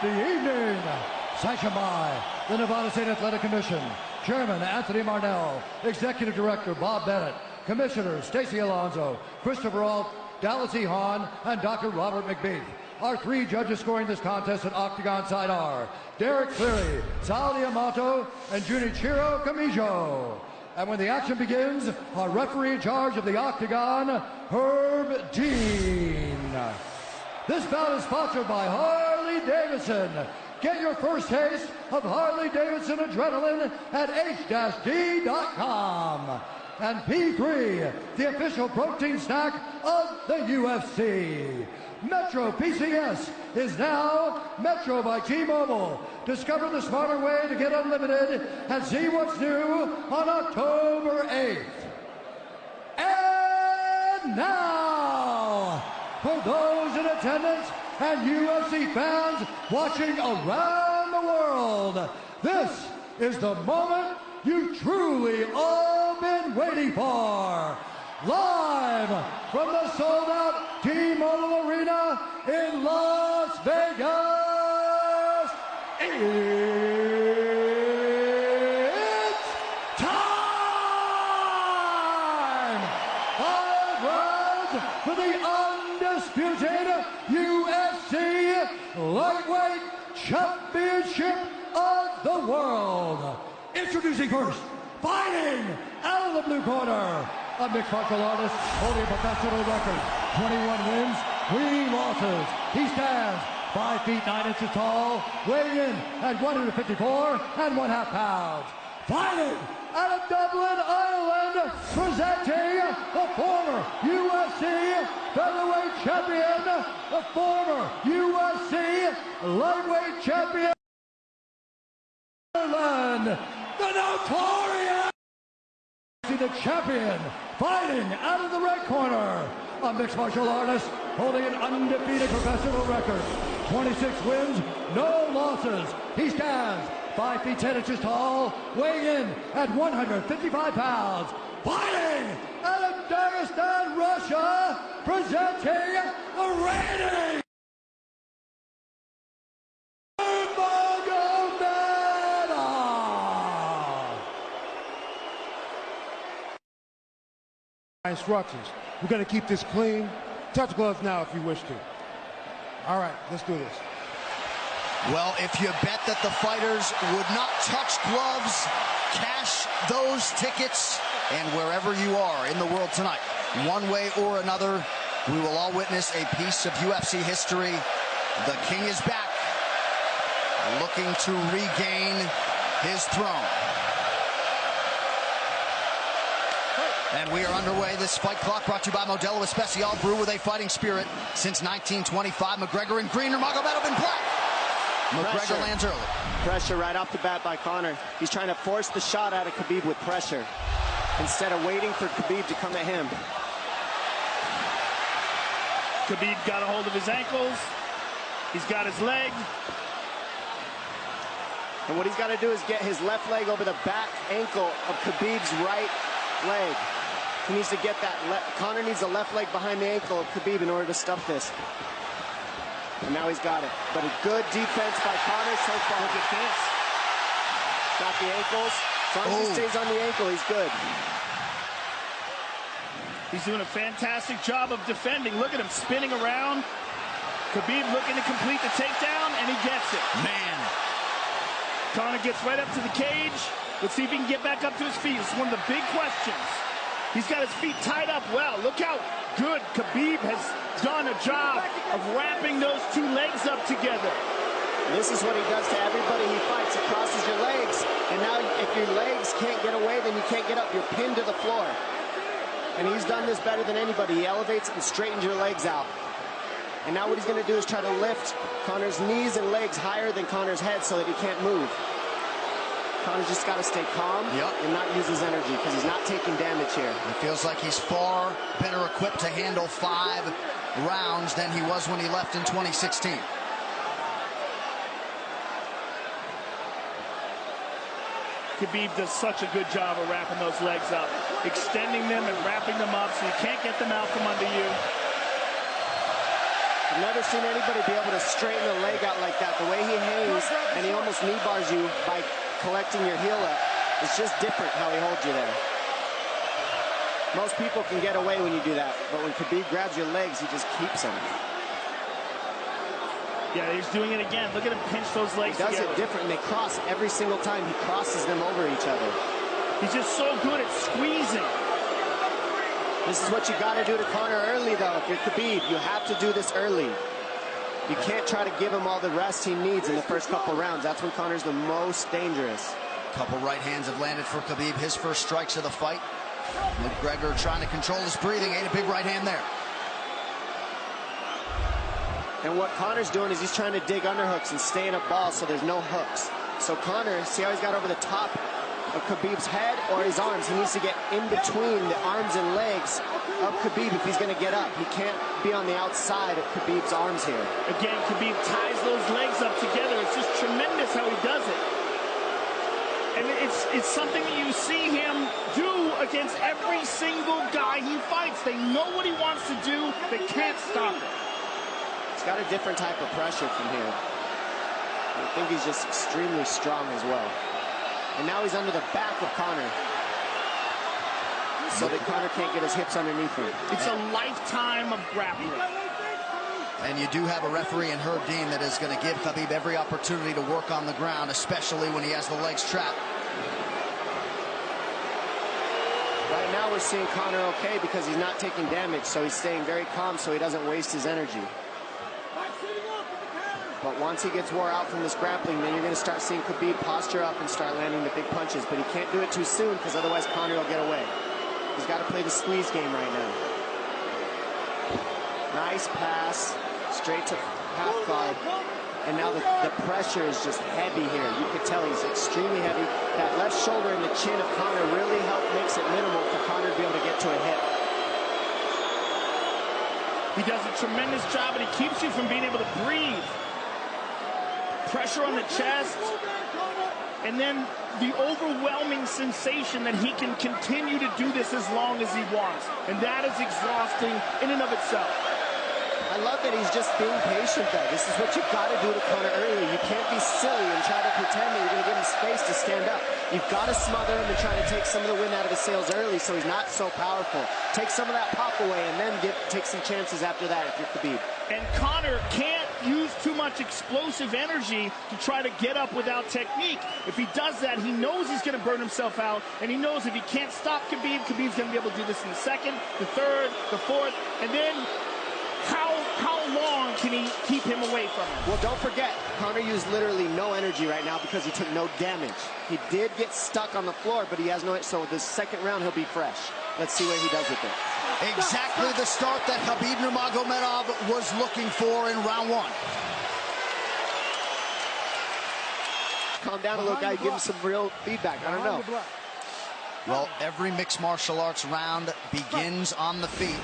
the evening. Sanctioned by the Nevada State Athletic Commission, Chairman Anthony Marnell, Executive Director Bob Bennett, Commissioners Stacey Alonso, Christopher Alt, Dallas E. Hahn, and Dr. Robert McBeath. Our three judges scoring this contest at Octagon side are Derek Cleary, Sal Diamato, and Junichiro Kamijo. And when the action begins, our referee in charge of the Octagon, Herb Dean. This bout is sponsored by Harley-Davidson. Get your first taste of Harley-Davidson adrenaline at h-d.com. And P3, the official protein snack of the UFC. Metro PCS is now Metro by T-Mobile. Discover the smarter way to get unlimited and see what's new on October 8th. And now, for those in attendance and UFC fans watching around the world, this is the moment you've truly all been waiting for. Live from the sold-out T-Mobile Arena in Las Vegas, it's time! 5 rounds for the undisputed UFC Lightweight Championship of the World. Introducing first, fighting out of the blue corner, a mixed martial artist holding a professional record, 21 wins, 3 losses. He stands 5 feet 9 inches tall, weighing in at 154.5 pounds. Fighting out of Dublin, Ireland, presenting the former UFC featherweight champion, the former UFC lightweight champion, Ireland, the notorious, the champion, fighting out of the red corner, a mixed martial artist holding an undefeated professional record, 26 wins, no losses. He stands 5 feet 10 inches tall, weighing in at 155 pounds. Fighting out of Dagestan, Russia, presenting the reigning instructions. We're going to keep this clean. Touch gloves now if you wish to. All right, let's do this. Well, if you bet that the fighters would not touch gloves, cash those tickets, and wherever you are in the world tonight, one way or another, we will all witness a piece of UFC history. The King is back, looking to regain his throne. And we are underway. This fight clock brought to you by Modelo Especial, brew with a fighting spirit since 1925. McGregor in green, Nurmagomedov in black. McGregor lands early. Pressure right off the bat by Conor. He's trying to force the shot out of Khabib with pressure instead of waiting for Khabib to come at him. Khabib got a hold of his ankles. He's got his leg. And what he's got to do is get his left leg over the back ankle of Khabib's right leg. He needs to get that. Conor needs the left leg behind the ankle of Khabib in order to stuff this. And now he's got it. But a good defense by Conor so far. Defense. Got the ankles. As long as he stays on the ankle, he's good. He's doing a fantastic job of defending. Look at him spinning around. Khabib looking to complete the takedown, and he gets it. Man. Conor gets right up to the cage. Let's see if he can get back up to his feet. It's one of the big questions. He's got his feet tied up well. Look how good Khabib has done a job of wrapping those two legs up together. This is what he does to everybody he fights. He crosses your legs, and now if your legs can't get away, then you can't get up. You're pinned to the floor. And he's done this better than anybody. He elevates it and straightens your legs out. And now what he's going to do is try to lift Conor's knees and legs higher than Conor's head so that he can't move. Conor's just got to stay calm and not use his energy because he's not taking damage here. It feels like he's far better equipped to handle 5 rounds than he was when he left in 2016. Khabib does such a good job of wrapping those legs up, extending them and wrapping them up so you can't get them out from under you. I've never seen anybody be able to straighten the leg out like that. The way he hangs and he almost knee bars you by collecting your heel up. It's just different how he holds you there. Most people can get away when you do that, but when Khabib grabs your legs, he just keeps them. Yeah, he's doing it again. Look at him pinch those legs together. He does it different, and they cross every single time. He crosses them over each other. He's just so good at squeezing. This is what you got to do to Conor early, though. If you're Khabib, you have to do this early. You can't try to give him all the rest he needs in the first couple rounds. That's when Conor's the most dangerous. Couple right hands have landed for Khabib. His first strikes of the fight. McGregor trying to control his breathing. Ate a big right hand there. And what Conor's doing is he's trying to dig underhooks and stay in a ball so there's no hooks. So Conor, see how he's got over the top of Khabib's head or his arms? He needs to get in between the arms and legs of Khabib if he's going to get up. He can't be on the outside of Khabib's arms here. Again, Khabib ties those legs up together. It's just tremendous how he does it. And it's something that you see him do against every single guy he fights. They know what he wants to do. They can't stop it. He's got a different type of pressure from here. I think he's just extremely strong as well. And now he's under the back of Conor, so that Conor can't get his hips underneath him. It's a lifetime of grappling. And you do have a referee in Herb Dean that is going to give Khabib every opportunity to work on the ground, especially when he has the legs trapped. Right now we're seeing Conor okay because he's not taking damage, so he's staying very calm so he doesn't waste his energy. But once he gets wore out from this grappling, then you're going to start seeing Khabib posture up and start landing the big punches. But he can't do it too soon because otherwise Conor will get away. He's got to play the squeeze game right now. Nice pass, straight to half guard. And now the pressure is just heavy here. You can tell he's extremely heavy. That left shoulder and the chin of Conor really makes it minimal for Conor to be able to get to a hip. He does a tremendous job, and he keeps you from being able to breathe. Pressure on the chest, and then the overwhelming sensation that he can continue to do this as long as he wants. And that is exhausting in and of itself. I love that he's just being patient, though. This is what you've got to do to Conor early. You can't be silly and try to pretend that you're going to give him space to stand up. You've got to smother him and try to take some of the wind out of his sails early so he's not so powerful. Take some of that pop away and then take some chances after that if you're Khabib. And Conor can't use too much explosive energy to try to get up without technique. If he does that, he knows he's going to burn himself out, and he knows if he can't stop Khabib, Khabib's going to be able to do this in the second, the third, the fourth, and then how long can he keep him away from him? Well, don't forget, Conor used literally no energy right now because he took no damage. He did get stuck on the floor, but he has no, so the second round he'll be fresh. Let's see what he does with it. Exactly the start that Khabib Nurmagomedov was looking for in round one. Calm down a little guy, give him some real feedback. I don't know. Well, every mixed martial arts round begins on the feet.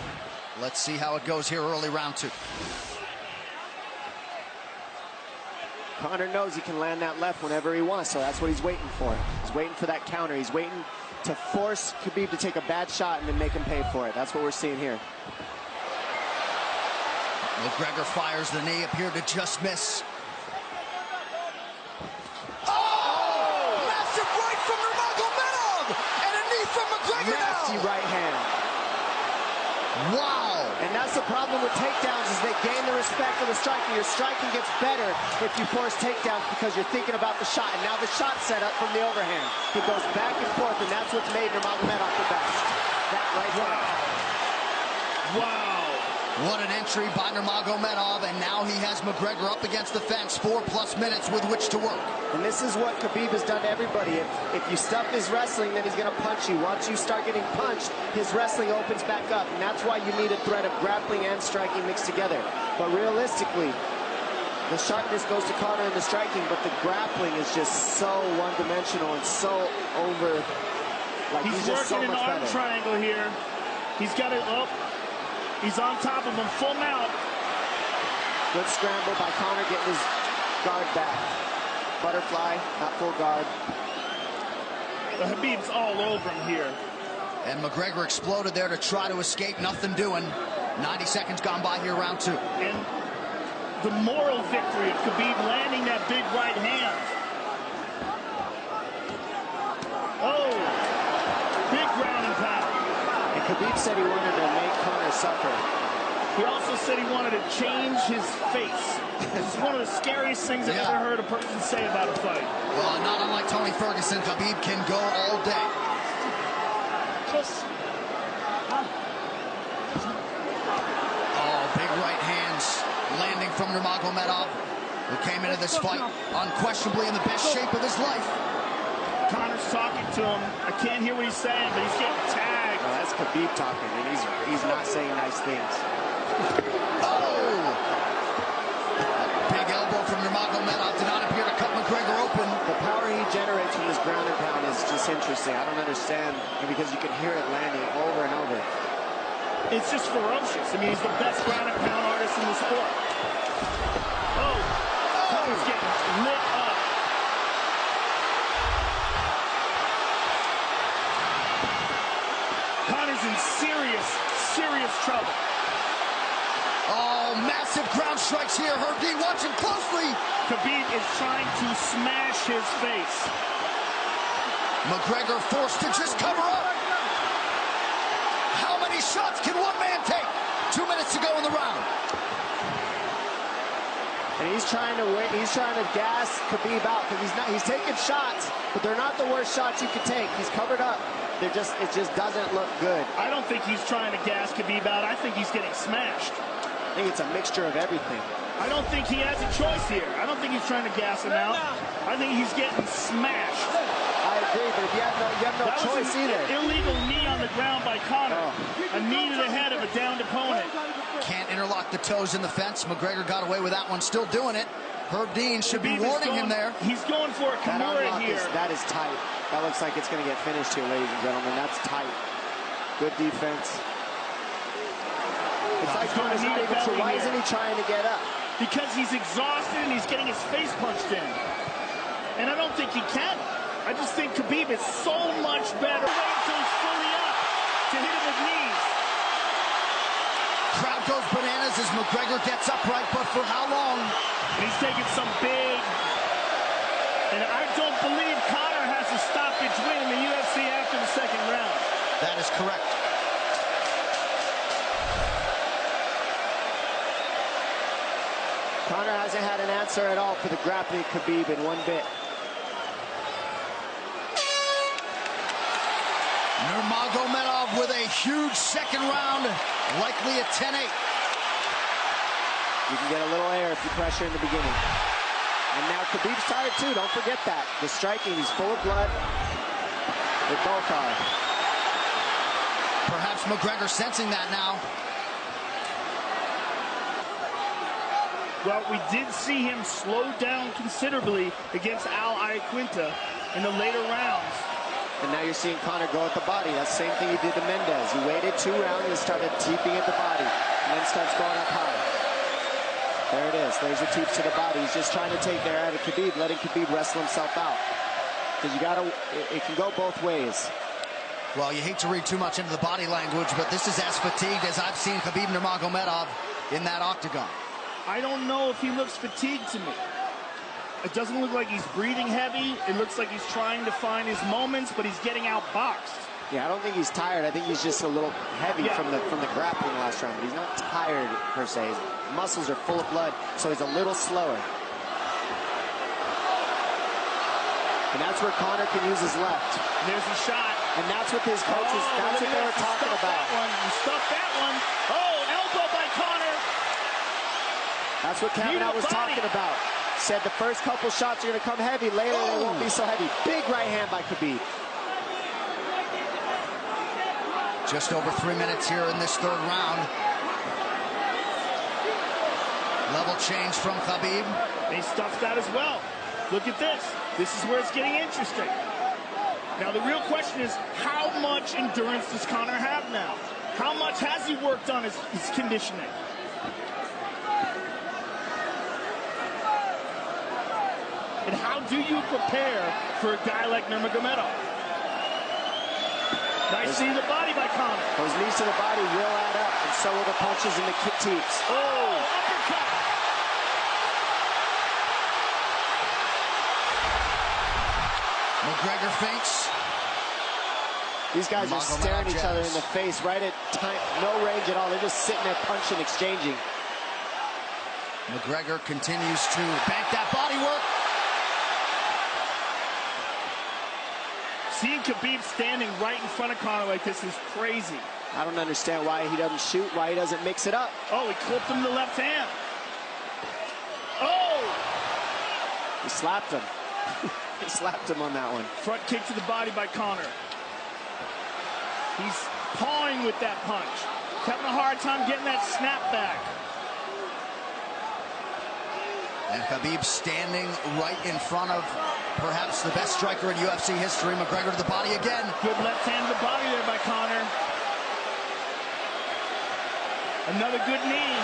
Let's see how it goes here early round two. Conor knows he can land that left whenever he wants, so that's what he's waiting for. He's waiting for that counter. He's waiting to force Khabib to take a bad shot and then make him pay for it. That's what we're seeing here. McGregor fires the knee, appeared to just miss. Oh! Massive right from Nurmagomedov! And a knee from McGregor now! Nasty right hand. Wow! And that's the problem with takedowns is they gain the respect of the striking. Your striking gets better if you force takedowns because you're thinking about the shot. And now the shot set up from the overhand. He goes back and forth, and that's what's made Nurmagomedov the best. That right hand. Wow. What an entry by Nurmagomedov, and now he has McGregor up against the fence, 4+ minutes with which to work. And this is what Khabib has done to everybody. If you stuff his wrestling, then he's going to punch you. Once you start getting punched, his wrestling opens back up, and that's why you need a threat of grappling and striking mixed together. But realistically, the sharpness goes to Conor in the striking, but the grappling is just so one-dimensional and so over. Like he's just so working much an arm better. triangle here. He's got it up. He's on top of him, full mount. Good scramble by Conor, getting his guard back. Butterfly, not full guard. The Habib's all over him here. And McGregor exploded there to try to escape, nothing doing. 90 seconds gone by here, round two. And the moral victory of Khabib landing that big right hand. Oh, big ground and pound. And Khabib said he wanted to make Conor suffer. He also said he wanted to change his face. This is one of the scariest things I've ever heard a person say about a fight. Well, not unlike Tony Ferguson, Khabib can go all day. Oh, big right hands landing from Nurmagomedov, who came into this fight unquestionably in the best shape of his life. Conor's talking to him. I can't hear what he's saying, but he's getting tagged. No, that's Khabib talking, and he's not saying nice things. Oh! Big elbow from Nurmagomedov did not appear to cut McGregor open. The power he generates from his ground and pound is just interesting. I don't understand, because you can hear it landing over and over. It's just ferocious. I mean, he's the best ground and pound artist in the sport. Oh! Conor's getting lit up. Conor's in serious trouble. Oh, massive ground strikes here. Herb Dean watching closely. Khabib is trying to smash his face. McGregor forced to just cover up. How many shots can one man take? 2 minutes to go in the round. And he's trying to gas Khabib out, because he's taking shots, but they're not the worst shots you could take. He's covered up. It just doesn't look good. I don't think he's trying to gas Khabib out. I think he's getting smashed. I think it's a mixture of everything. I don't think he has a choice here. I don't think he's trying to gas him out. I think he's getting smashed. I agree, but if you have no choice either. Illegal knee on the ground by Conor. A knee to the head of a downed opponent. Can't interlock the toes in the fence. McGregor got away with that one, still doing it. Herb Dean should be warning him there. He's going for a Kimura here. That is tight. That looks like it's going to get finished here, ladies and gentlemen. That's tight. Good defense. It's like Conor's not even sure. Why isn't he trying to get up? Because he's exhausted and he's getting his face punched in. And I don't think he can. I just think Khabib is so much better. Wait until he's fully up to hit him with knees. Crowd goes bananas as McGregor gets upright, but for how long? And he's taking some big... And I don't believe Conor has a stoppage win in the UFC after the second round. That is correct. Conor hasn't had an answer at all for the grappling Khabib in one bit. Nurmagomedov with a huge second round, likely a 10-8. You can get a little air if you pressure in the beginning. And now Khabib's tired too, don't forget that. The striking, he's full of blood. They both are. Perhaps McGregor sensing that now. Well, we did see him slow down considerably against Al Iaquinta in the later rounds. And now you're seeing Conor go at the body. That's the same thing he did to Mendez. He waited 2 rounds and started teeping at the body. And then starts going up high. There it is. There's the teeps to the body. He's just trying to take there out of Khabib, letting Khabib wrestle himself out. Because you gotta, it can go both ways. Well, you hate to read too much into the body language, but this is as fatigued as I've seen Khabib Nurmagomedov in that octagon. I don't know if he looks fatigued to me. It doesn't look like he's breathing heavy. It looks like he's trying to find his moments, but he's getting outboxed. Yeah, I don't think he's tired. I think he's just a little heavy from the grappling last round, but he's not tired per se. His muscles are full of blood, so he's a little slower. And that's where Conor can use his left. There's a shot. And that's what his coaches, that's what they were talking about. He stuffed that one. Oh, elbow by Conor. That's what Kavanaugh was talking about. Said the first couple shots are going to come heavy. Later, they won't be so heavy. Big right hand by Khabib. Just over 3 minutes here in this third round. Level change from Khabib. They stuffed that as well. Look at this. This is where it's getting interesting. Now, the real question is, how much endurance does Conor have now? How much has he worked on his conditioning? And how do you prepare for a guy like Nurmagomedov? Nice knee to the body by Conor. Those knees to the body will add up, and so will the punches and the kick teeps. Oh, uppercut. McGregor feints. These guys are staring each other in the face right at time, no range at all. They're just sitting there punching, exchanging. McGregor continues to bank that body work. Seeing Khabib standing right in front of Conor like this is crazy. I don't understand why he doesn't shoot, why he doesn't mix it up. Oh, he clipped him the left hand. Oh! He slapped him. He slapped him on that one. Front kick to the body by Conor. He's pawing with that punch. He's having a hard time getting that snap back. And Khabib standing right in front of perhaps the best striker in UFC history. McGregor to the body again. Good left hand to the body there by Conor. Another good knee.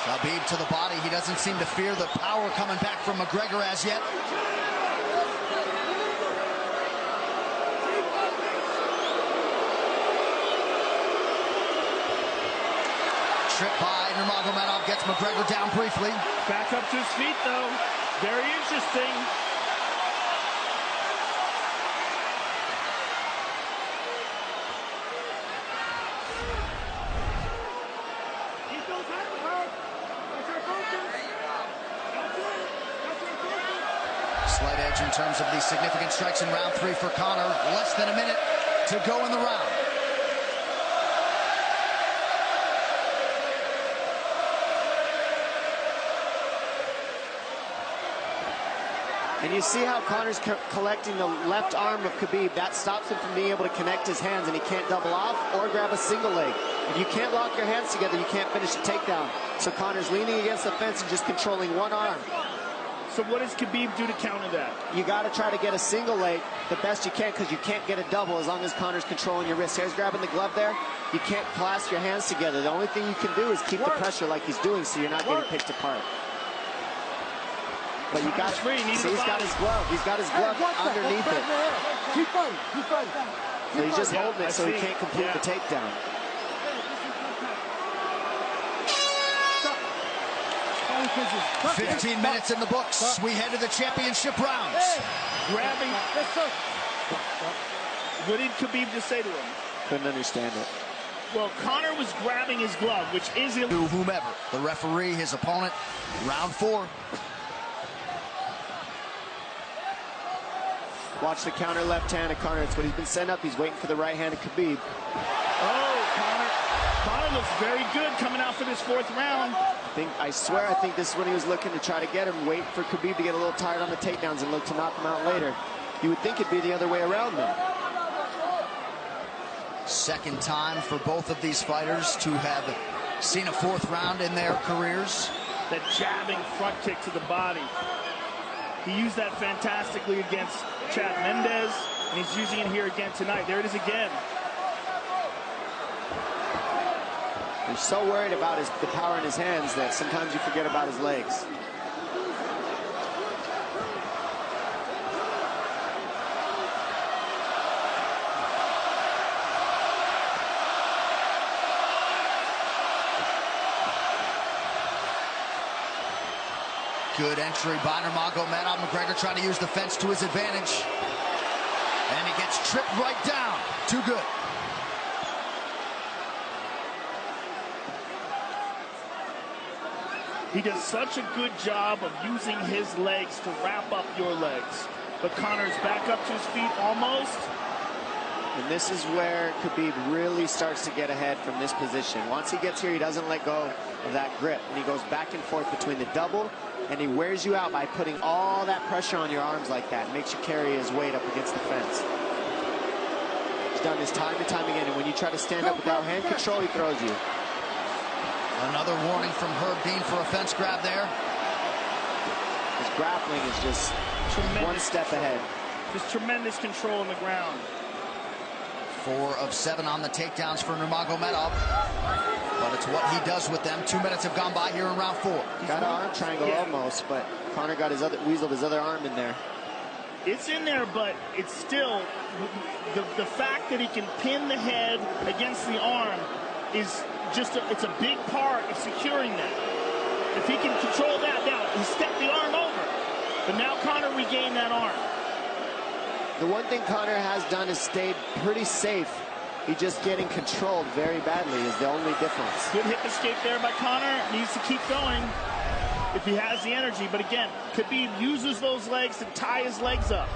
Khabib to the body. He doesn't seem to fear the power coming back from McGregor as yet. Trip by Nurmagomedov gets McGregor down briefly. Back up to his feet, though. Very interesting. Slight edge in terms of these significant strikes in round 3 for Conor. Less than a minute to go in the round. And you see how Conor's collecting the left arm of Khabib. That stops him from being able to connect his hands, and he can't double off or grab a single leg. If you can't lock your hands together, you can't finish a takedown. So Conor's leaning against the fence and just controlling one arm. So what does Khabib do to counter that? You got to try to get a single leg the best you can, because you can't get a double as long as Conor's controlling your wrist. Here's grabbing the glove there. You can't clasp your hands together. The only thing you can do is keep the pressure like he's doing, so you're not getting picked apart. But you got free. See, he's got his glove. He's got his glove underneath it. Keep fighting. Keep fighting. So he's just holding it so he can't complete the takedown. Stop. 15 minutes in the books. We head to the championship rounds. Grabbing. What did Khabib just say to him? Couldn't understand it. Well, Conor was grabbing his glove, which is illegal. To whomever. The referee, his opponent. Round 4. Watch the counter left hand of Conor. It's what he's been setting up. He's waiting for the right hand of Khabib. Oh, Conor looks very good coming out for this 4th round. I swear, I think this is when he was looking to try to get him, wait for Khabib to get a little tired on the takedowns and look to knock him out later. You would think it'd be the other way around, though. Second time for both of these fighters to have seen a 4th round in their careers. That jabbing front kick to the body. He used that fantastically against Chad Mendes, and he's using it here again tonight. There it is again. He's so worried about the power in his hands that sometimes you forget about his legs. Good entry by Nurmagomedov. McGregor trying to use the fence to his advantage. And he gets tripped right down. Too good. He does such a good job of using his legs to wrap up your legs. But Conor's back up to his feet almost. And this is where Khabib really starts to get ahead from this position. Once he gets here, he doesn't let go of that grip. And he goes back and forth between the double, and he wears you out by putting all that pressure on your arms like that. It makes you carry his weight up against the fence. He's done this time and time again, and when you try to stand up without hand control, he throws you. Another warning from Herb Dean for a fence grab there. His grappling is just one step ahead. Just tremendous control on the ground. 4 of 7 on the takedowns for Nurmagomedov. But it's what he does with them. 2 minutes have gone by here in round 4. Got an arm triangle almost, but Conor got weaseled his other arm in there. It's in there, but it's still the fact that he can pin the head against the arm is just it's a big part of securing that. If he can control that, now he stepped the arm over. But now Conor regained that arm. The one thing Conor has done is stayed pretty safe. He's just getting controlled very badly is the only difference. Good hip escape there by Conor. Needs to keep going if he has the energy. But again, Khabib uses those legs to tie his legs up.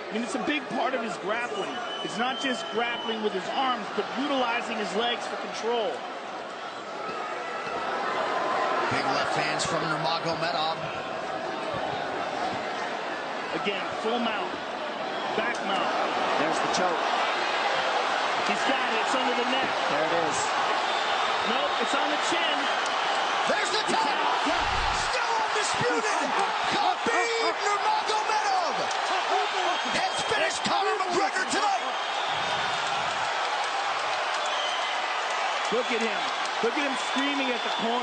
I mean, it's a big part of his grappling. It's not just grappling with his arms, but utilizing his legs for control. Big left hands from Nurmagomedov. Again, full mount, back mount. There's the choke. He's got it. It's under the neck. There it is. Nope, it's on the chin. There's the tap. Still undisputed. Khabib Nurmagomedov has finished Conor McGregor tonight. Look at him. Look at him screaming at the corner.